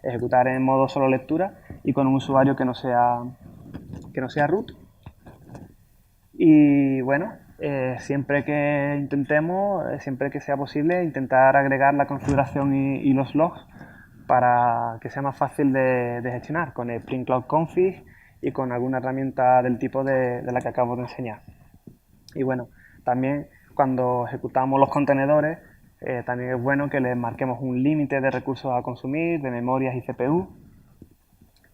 ejecutar en modo solo lectura y con un usuario que no sea root. Y bueno, siempre que intentemos, siempre que sea posible, intentar agregar la configuración y los logs para que sea más fácil de gestionar con el Spring Cloud Config y con alguna herramienta del tipo de la que acabo de enseñar. Y bueno, también cuando ejecutamos los contenedores, también es bueno que les marquemos un límite de recursos a consumir, de memorias y CPU,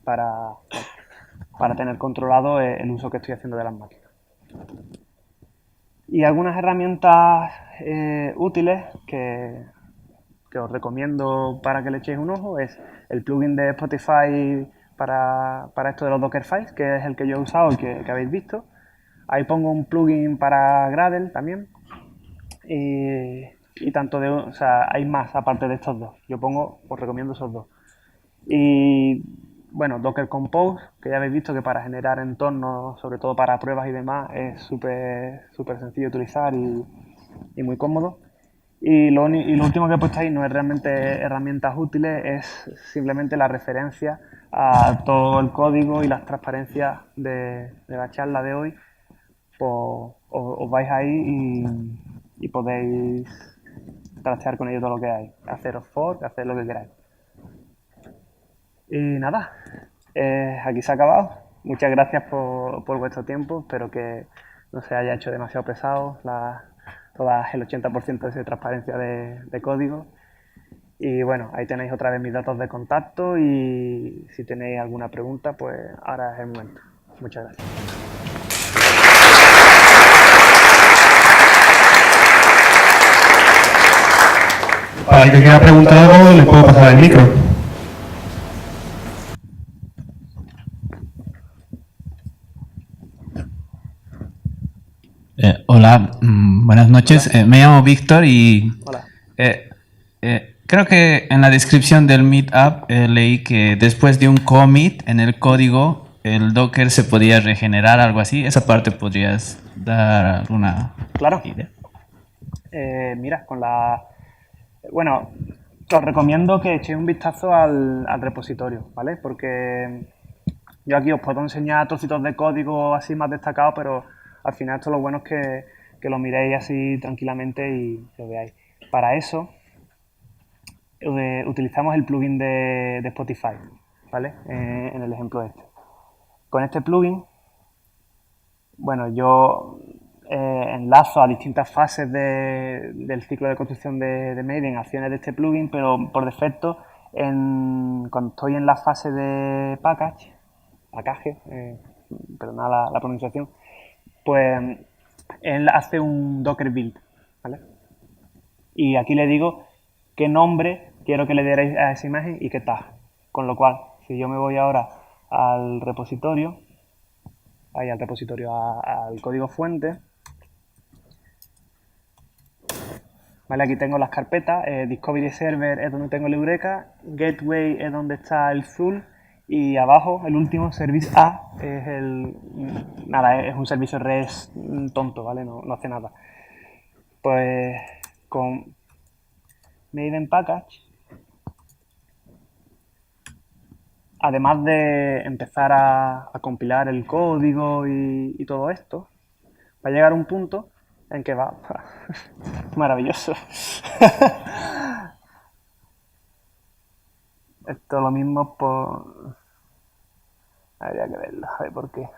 para, para tener controlado el uso que estoy haciendo de las máquinas. Y algunas herramientas útiles que os recomiendo para que le echéis un ojo es el plugin de Spotify para esto de los Dockerfiles, que es el que yo he usado, el que habéis visto. Ahí pongo un plugin para Gradle también. Y tanto de, o sea, hay más aparte de estos dos. Os recomiendo esos dos. Y bueno, Docker Compose, que ya habéis visto que para generar entornos, sobre todo para pruebas y demás, es súper sencillo de utilizar y muy cómodo. Y lo último que he puesto ahí no es realmente herramientas útiles, es simplemente la referencia a todo el código y las transparencias de la charla de hoy. Pues os vais ahí y podéis trastear con ello todo lo que hay. Haceros fork, hacer lo que queráis. Y nada, aquí se ha acabado. Muchas gracias por vuestro tiempo. Espero que no se haya hecho demasiado pesado todas el 80% de transparencia de código. Y bueno, ahí tenéis otra vez mis datos de contacto y si tenéis alguna pregunta, pues ahora es el momento. Muchas gracias. Para el que quiera preguntar algo, le puedo pasar el micro. Hola, buenas noches. Hola. Me llamo Víctor y Hola. creo que en la descripción del Meetup leí que después de un commit en el código, el Docker se podía regenerar, algo así. Esa parte podrías dar alguna Claro. idea. Mira, Bueno, os recomiendo que echéis un vistazo al repositorio, ¿vale? Porque yo aquí os puedo enseñar trocitos de código así más destacados, pero al final esto lo bueno es que lo miréis así tranquilamente y lo veáis. Para eso utilizamos el plugin de Spotify, ¿vale? En el ejemplo este. Con este plugin, bueno, yo enlazo a distintas fases del ciclo de construcción de Maven, acciones de este plugin, pero por defecto, cuando estoy en la fase de package, perdona la pronunciación, pues él hace un Docker build, ¿vale? Y aquí le digo qué nombre quiero que le deréis a esa imagen y qué tag. Con lo cual, si yo me voy ahora al repositorio, al código fuente, ¿vale? Aquí tengo las carpetas, Discovery Server es donde tengo el Eureka, Gateway es donde está el Zul y abajo, el último, Service A, es un servicio REST tonto, ¿vale? No hace nada. Pues con Maven Package, además de empezar a compilar el código y todo esto, va a llegar un punto en que va maravilloso. Esto lo mismo por... Habría que verlo, a ver por qué.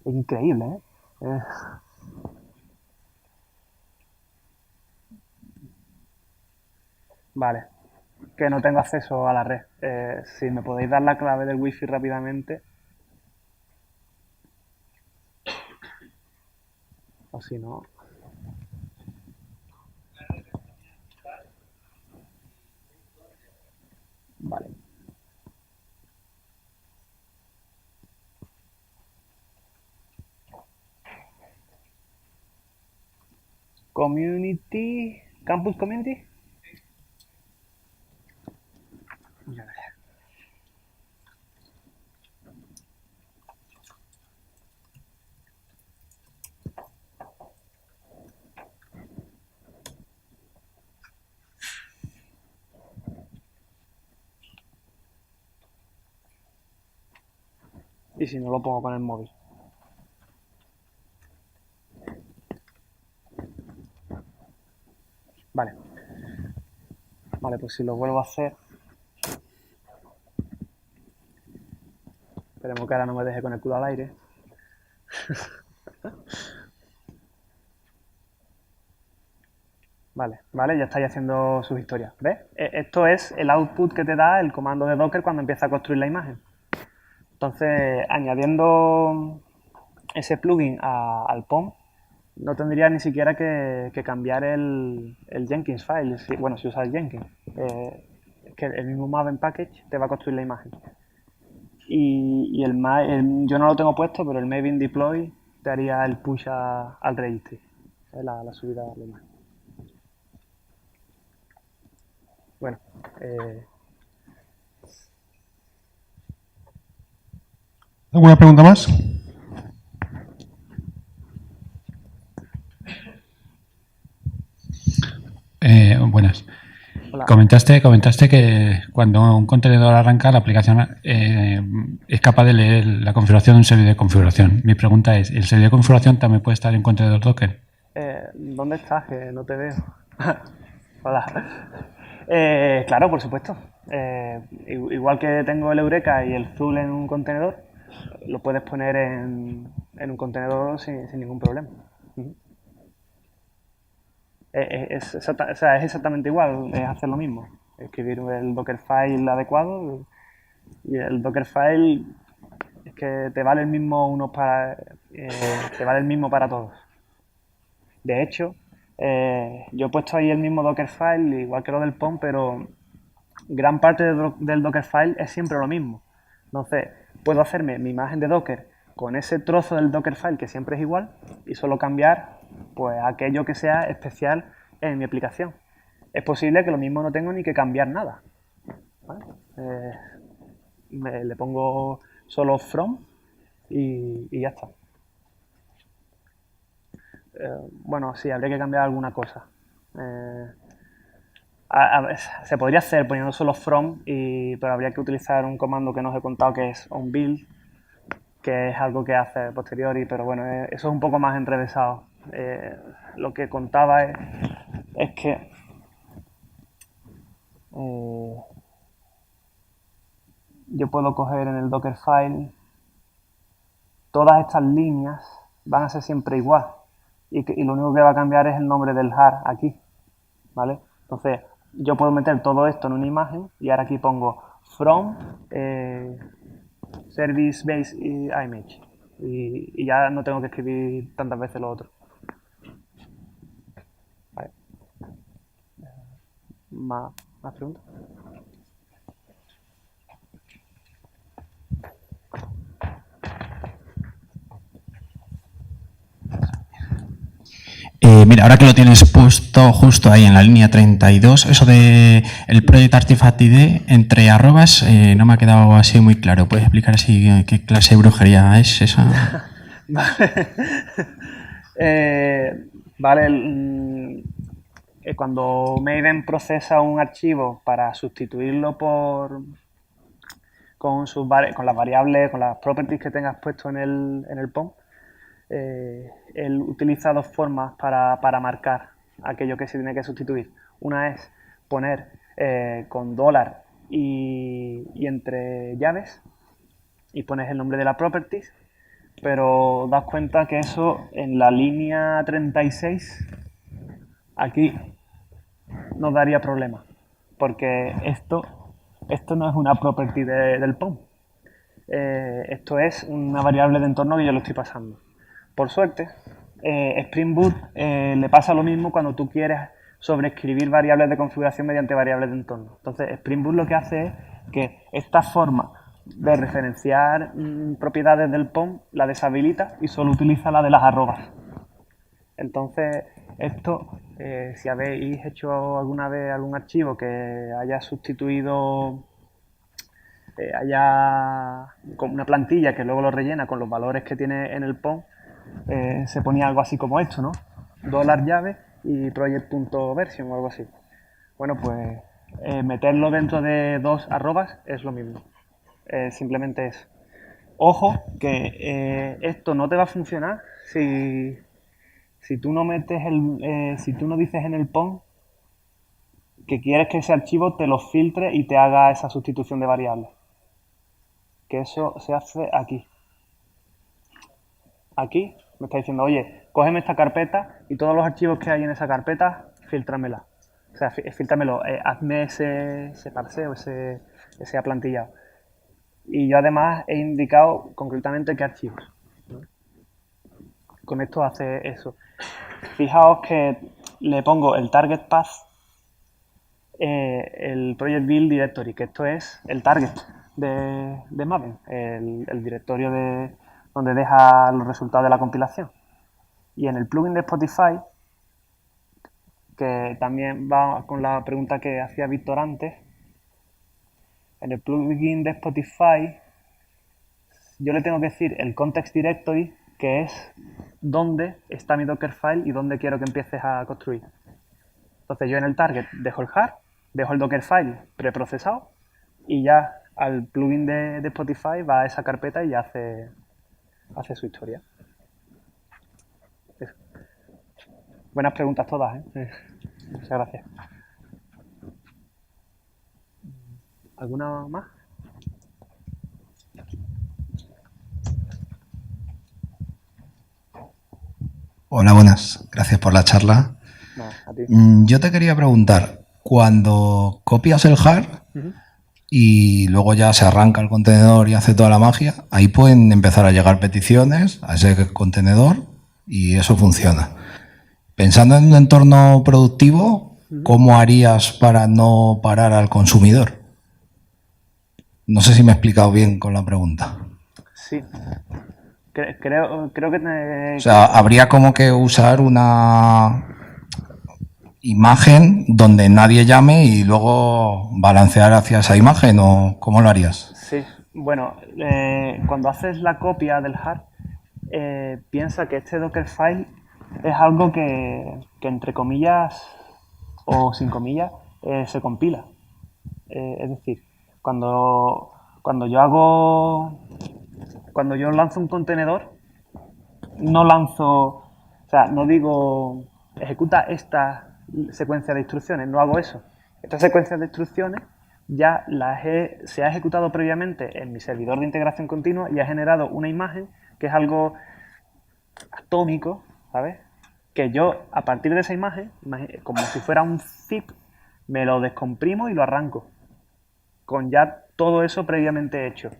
Es increíble, ¿eh? Vale, que no tengo acceso a la red. Si me podéis dar la clave del wifi rápidamente, o si no... Vale. Community... Campus Community. Muchas gracias. Y si no, lo pongo con el móvil. Vale. Vale, pues si lo vuelvo a hacer... Esperemos que ahora no me deje con el culo al aire. Vale. Vale, ya estáis haciendo sus historias. ¿Ves? Esto es el output que te da el comando de Docker cuando empieza a construir la imagen. Entonces, añadiendo ese plugin al POM, no tendría ni siquiera que cambiar el Jenkins file, si usas Jenkins. Es que el mismo Maven package te va a construir la imagen. Y yo no lo tengo puesto, pero el Maven deploy te haría el push al registry, la subida de la imagen. Bueno, ¿Alguna pregunta más? Buenas. hola. Comentaste que cuando un contenedor arranca, la aplicación es capaz de leer la configuración de un servidor de configuración. Mi pregunta es, ¿el servidor de configuración también puede estar en contenedor Docker? ¿Dónde estás? Que no te veo. Hola. Claro, por supuesto. Igual que tengo el Eureka y el Zool en un contenedor, lo puedes poner en un contenedor sin ningún problema. Ujú. Es exactamente igual, es hacer lo mismo. Escribir el Dockerfile adecuado y el Dockerfile es que te vale el mismo te vale el mismo para todos. De hecho, yo he puesto ahí el mismo Dockerfile, igual que lo del POM, pero gran parte del Dockerfile es siempre lo mismo. Entonces, puedo hacerme mi imagen de Docker con ese trozo del Dockerfile que siempre es igual y solo cambiar pues aquello que sea especial en mi aplicación. Es posible que lo mismo no tengo ni que cambiar nada, ¿vale? Le pongo solo from y ya está. Bueno, sí, habría que cambiar alguna cosa. Se podría hacer poniendo solo from, pero habría que utilizar un comando que no os he contado que es onBuild, que es algo que hace posteriori, pero bueno, eso es un poco más enrevesado. Lo que contaba es que yo puedo coger en el Dockerfile todas estas líneas van a ser siempre igual y lo único que va a cambiar es el nombre del jar aquí, ¿vale? Entonces yo puedo meter todo esto en una imagen y ahora aquí pongo from service base image y ya no tengo que escribir tantas veces lo otro. Vale. ¿Más preguntas? Mira, ahora que lo tienes puesto justo ahí en la línea 32, eso de el Project Artifact ID entre arrobas no me ha quedado así muy claro. ¿Puedes explicar así qué clase de brujería es esa? Vale, cuando Maven procesa un archivo para sustituirlo con las variables, con las properties que tengas puesto en el POM, él utiliza dos formas para marcar aquello que se tiene que sustituir. Una es poner con dólar y entre llaves y pones el nombre de la properties, pero das cuenta que eso en la línea 36 aquí nos daría problema, porque esto no es una property del POM. Esto es una variable de entorno que yo lo estoy pasando. Por suerte, Spring Boot le pasa lo mismo cuando tú quieres sobreescribir variables de configuración mediante variables de entorno. Entonces, Spring Boot lo que hace es que esta forma de referenciar propiedades del POM la deshabilita y solo utiliza la de las arrobas. Entonces, esto, si habéis hecho alguna vez algún archivo que haya sustituido, haya como una plantilla que luego lo rellena con los valores que tiene en el POM, se ponía algo así como esto, ¿no? $llave y project.version o algo así. Bueno, pues meterlo dentro de dos arrobas es lo mismo. Simplemente es. Ojo, que esto no te va a funcionar si tú no metes si tú no dices en el POM que quieres que ese archivo te lo filtre y te haga esa sustitución de variables. Que eso se hace aquí. Aquí me está diciendo, oye, cógeme esta carpeta y todos los archivos que hay en esa carpeta, fíltramela. O sea, fíltramelo, hazme ese parseo, ese aplantillado. Y yo además he indicado concretamente qué archivos. Con esto hace eso. Fijaos que le pongo el target path, el project build directory, que esto es el target de Maven, el directorio donde deja los resultados de la compilación. Y en el plugin de Spotify, que también va con la pregunta que hacía Víctor antes, en el plugin de Spotify yo le tengo que decir el context directory, que es dónde está mi Dockerfile y dónde quiero que empieces a construir. Entonces yo en el target dejo el jar, dejo el Dockerfile preprocesado y ya al plugin de Spotify va a esa carpeta y ya hace su historia. Eso. Buenas preguntas todas, ¿eh? Muchas gracias. ¿Alguna más? Hola, buenas. Gracias por la charla. No, a ti. Yo te quería preguntar, cuando copias el jar y luego ya se arranca el contenedor y hace toda la magia, ahí pueden empezar a llegar peticiones a ese contenedor y eso funciona. Pensando en un entorno productivo, ¿cómo harías para no parar al consumidor? No sé si me he explicado bien con la pregunta. Sí. Creo que... O sea, habría como que usar una imagen donde nadie llame y luego balancear hacia esa imagen, ¿o cómo lo harías? Sí, bueno, cuando haces la copia del jar, piensa que este Dockerfile es algo que entre comillas o sin comillas se compila. Es decir, cuando yo lanzo un contenedor, no no digo ejecuta esta secuencia de instrucciones, no hago eso. Estas secuencias de instrucciones ya se ha ejecutado previamente en mi servidor de integración continua y ha generado una imagen que es algo atómico, ¿sabes? Que yo, a partir de esa imagen, como si fuera un zip, me lo descomprimo y lo arranco, con ya todo eso previamente hecho.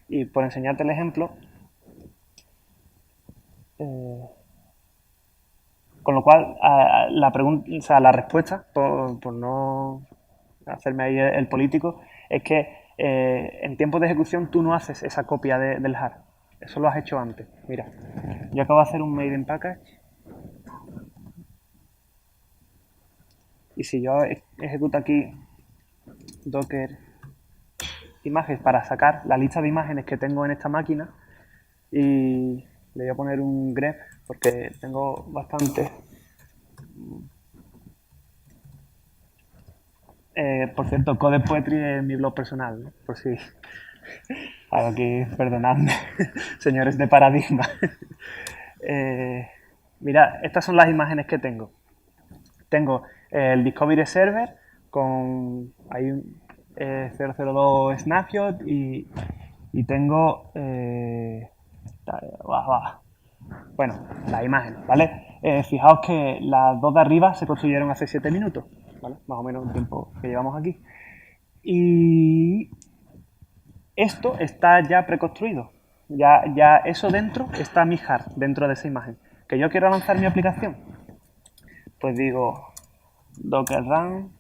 Y por enseñarte el ejemplo, con lo cual, la respuesta, por no hacerme ahí el político, es que en tiempo de ejecución tú no haces esa copia del jar. Eso lo has hecho antes. Mira, yo acabo de hacer un made in package. Y si yo ejecuto aquí docker imágenes para sacar la lista de imágenes que tengo en esta máquina, y le voy a poner un grep porque tengo bastante. Por cierto, Code Poetry es mi blog personal, ¿no? Por si... Aquí, perdonadme, señores de paradigma. Mira, estas son las imágenes que tengo. Tengo el Discovery Server con ahí 002 snapshot y tengo bueno, las imágenes, ¿vale? Fijaos que las dos de arriba se construyeron hace 7 minutos, ¿vale? Más o menos el tiempo que llevamos aquí. Y esto está ya preconstruido. Ya eso dentro está mi jar, dentro de esa imagen. ¿Que yo quiero lanzar mi aplicación? Pues digo docker run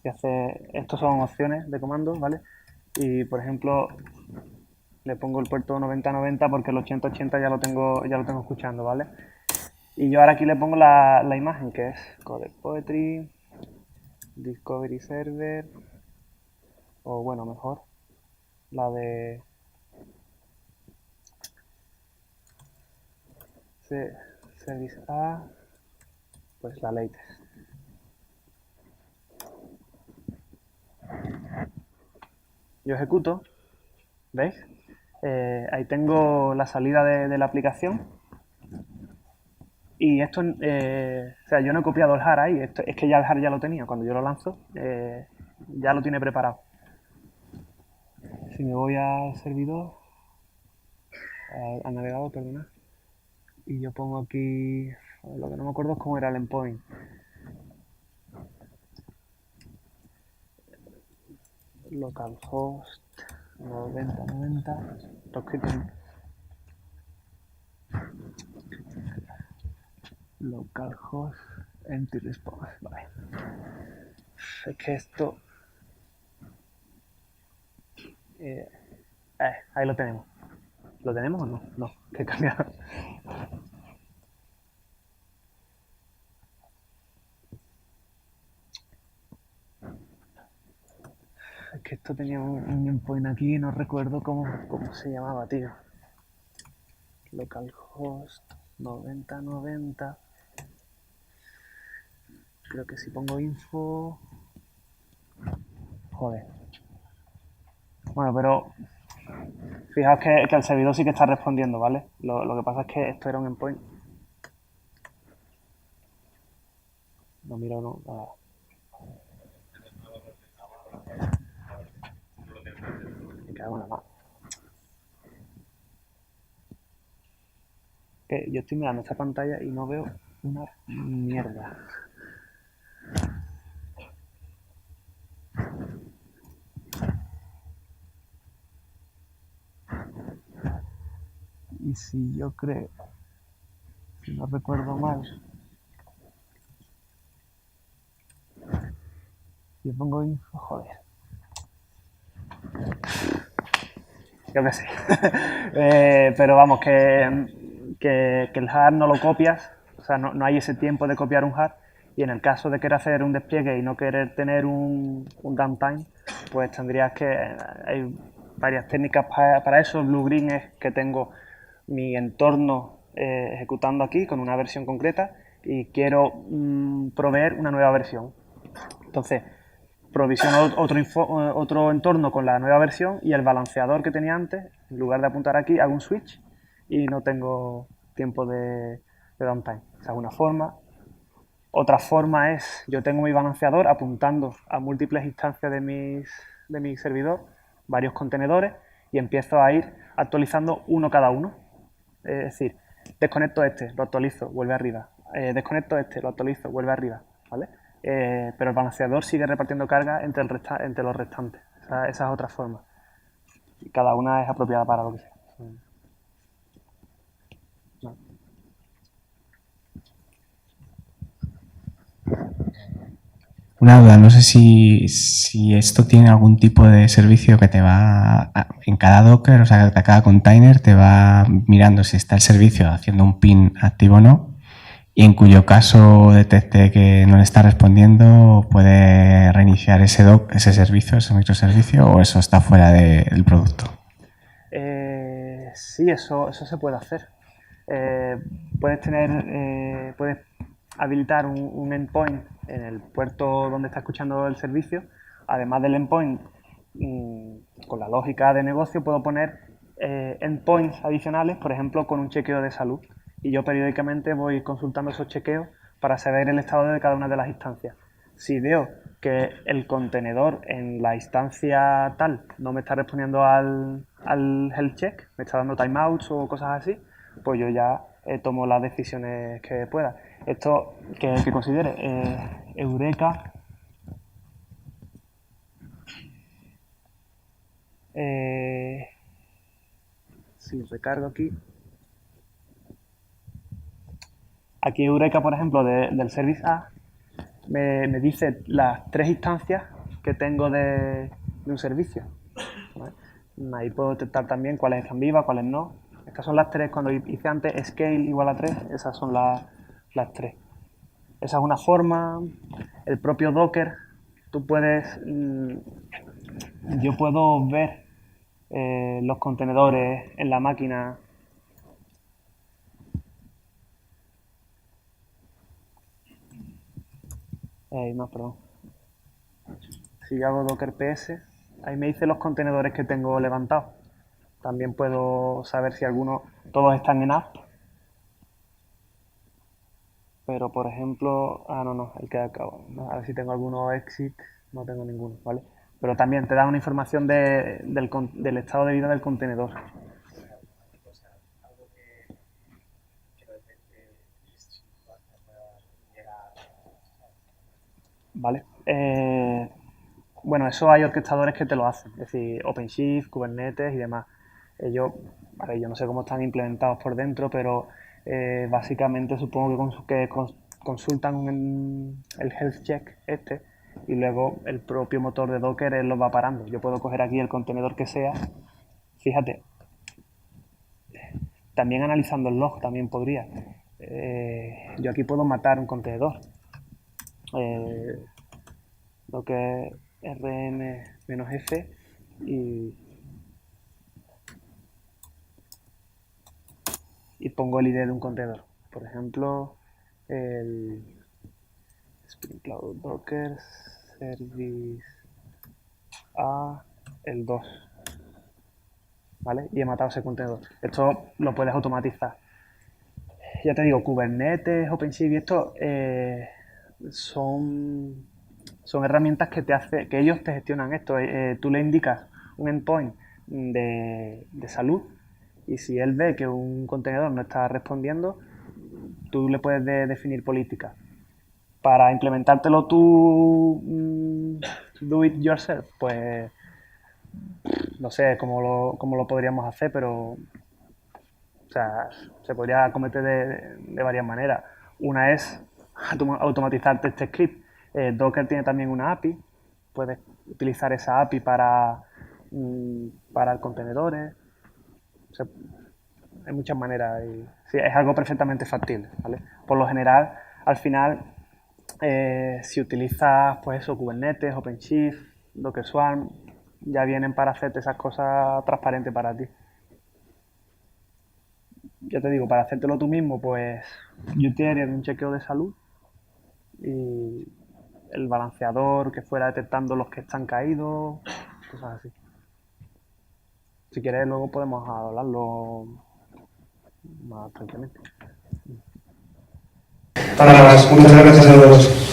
y estos son opciones de comandos, ¿vale? Y por ejemplo le pongo el puerto 9090 porque el 8080 ya lo tengo escuchando, ¿vale? Y yo ahora aquí le pongo la imagen, que es Code Poetry, Discovery Server, o bueno, mejor la de Service A, pues la latest. Yo ejecuto, ¿veis? Ahí tengo la salida de la aplicación. Y esto, o sea, yo no he copiado el jar ahí, es que ya el jar ya lo tenía. Cuando yo lo lanzo, ya lo tiene preparado. Si me voy al servidor, al navegador, perdona, y yo pongo aquí Lo que no me acuerdo es cómo era el endpoint. Localhost 9090. Lo he escrito en localhost empty response. Vale. Es que esto... ahí lo tenemos. ¿Lo tenemos o no? No, que he cambiado. Es que esto tenía un endpoint aquí y no recuerdo cómo se llamaba, tío. Localhost 9090. Creo que si pongo info... Joder. Bueno, pero fijaos que el servidor sí que está respondiendo, ¿vale? Lo que pasa es que esto era un endpoint. No miro, no. Nada. Me cago en la mano. Yo estoy mirando esta pantalla y no veo una mierda. Y si yo creo, si no recuerdo mal, yo pongo info, joder. Yo qué sé. Pero vamos, que el hard no lo copias, o sea, no hay ese tiempo de copiar un hard, y en el caso de querer hacer un despliegue y no querer tener un downtime, pues tendrías que... Hay varias técnicas para eso. Blue-Green es que tengo mi entorno ejecutando aquí con una versión concreta y quiero proveer una nueva versión. Entonces, provisiono otro entorno con la nueva versión y el balanceador que tenía antes, en lugar de apuntar aquí, hago un switch y no tengo tiempo de downtime. Esa es una forma. Otra forma es, yo tengo mi balanceador apuntando a múltiples instancias de mi servidor, varios contenedores, y empiezo a ir actualizando uno cada uno. Es decir, desconecto este, lo actualizo, vuelve arriba. Desconecto este, lo actualizo, vuelve arriba. ¿Vale? Pero el balanceador sigue repartiendo carga entre los restantes. Esa es otra forma. Y cada una es apropiada para lo que sea. No. Una duda, no sé si esto tiene algún tipo de servicio que te va, en cada Docker, o sea, cada container te va mirando si está el servicio haciendo un pin activo o no, y en cuyo caso detecte que no le está respondiendo, puede reiniciar ese servicio, ese microservicio, o eso está fuera del producto. Sí, eso se puede hacer. Puedes habilitar un endpoint en el puerto donde está escuchando el servicio. Además del endpoint, con la lógica de negocio, puedo poner endpoints adicionales, por ejemplo, con un chequeo de salud. Y yo periódicamente voy consultando esos chequeos para saber el estado de cada una de las instancias. Si veo que el contenedor en la instancia tal no me está respondiendo al health check, me está dando timeouts o cosas así, pues yo ya tomo las decisiones que pueda. Esto que considere Eureka. Si recargo aquí. Aquí Eureka, por ejemplo, del Service A, me dice las 3 instancias que tengo de un servicio. ¿Vale? Ahí puedo detectar también cuáles están vivas, cuáles no. Estas son las 3, cuando hice antes scale igual a 3, esas son las 3. Esa es una forma. El propio Docker, tú puedes... yo puedo ver los contenedores en la máquina. No, perdón. Si yo hago Docker PS, ahí me dice los contenedores que tengo levantados. También puedo saber si todos están en app. Pero, por ejemplo, no, el que acabo. A ver si tengo alguno exit, no tengo ninguno, ¿vale? Pero también te da una información del estado de vida del contenedor. ¿vale? Bueno, eso hay orquestadores que te lo hacen, es decir, OpenShift, Kubernetes y demás. Ellos, vale, yo no sé cómo están implementados por dentro, pero básicamente supongo que consultan el health check este y luego el propio motor de Docker él lo va parando. Yo puedo coger aquí el contenedor que sea, fíjate, también analizando el log también podría. Yo aquí puedo matar un contenedor. Lo que es rn-f y pongo el ID de un contenedor. Por ejemplo, el Spring Cloud Docker Service A, el 2. ¿Vale? Y he matado ese contenedor. Esto lo puedes automatizar. Ya te digo, Kubernetes, OpenShift y esto son herramientas que ellos te gestionan esto. Tú le indicas un endpoint de salud y si él ve que un contenedor no está respondiendo, tú le puedes definir políticas. Para implementártelo tú, do it yourself, pues no sé cómo lo podríamos hacer, pero o sea, se podría cometer de varias maneras. Una es automatizarte este script. Docker tiene también una API. Puedes utilizar esa API para contenedores. O sea, hay muchas maneras. Y, sí, es algo perfectamente factible, ¿vale? Por lo general, al final, si utilizas pues eso, Kubernetes, OpenShift, Docker Swarm, ya vienen para hacerte esas cosas transparentes para ti. Ya te digo, para hacértelo tú mismo, pues UTR era un chequeo de salud y el balanceador que fuera detectando los que están caídos, cosas así. Si quieres, luego podemos hablarlo más tranquilamente. Nada más, muchas gracias a todos.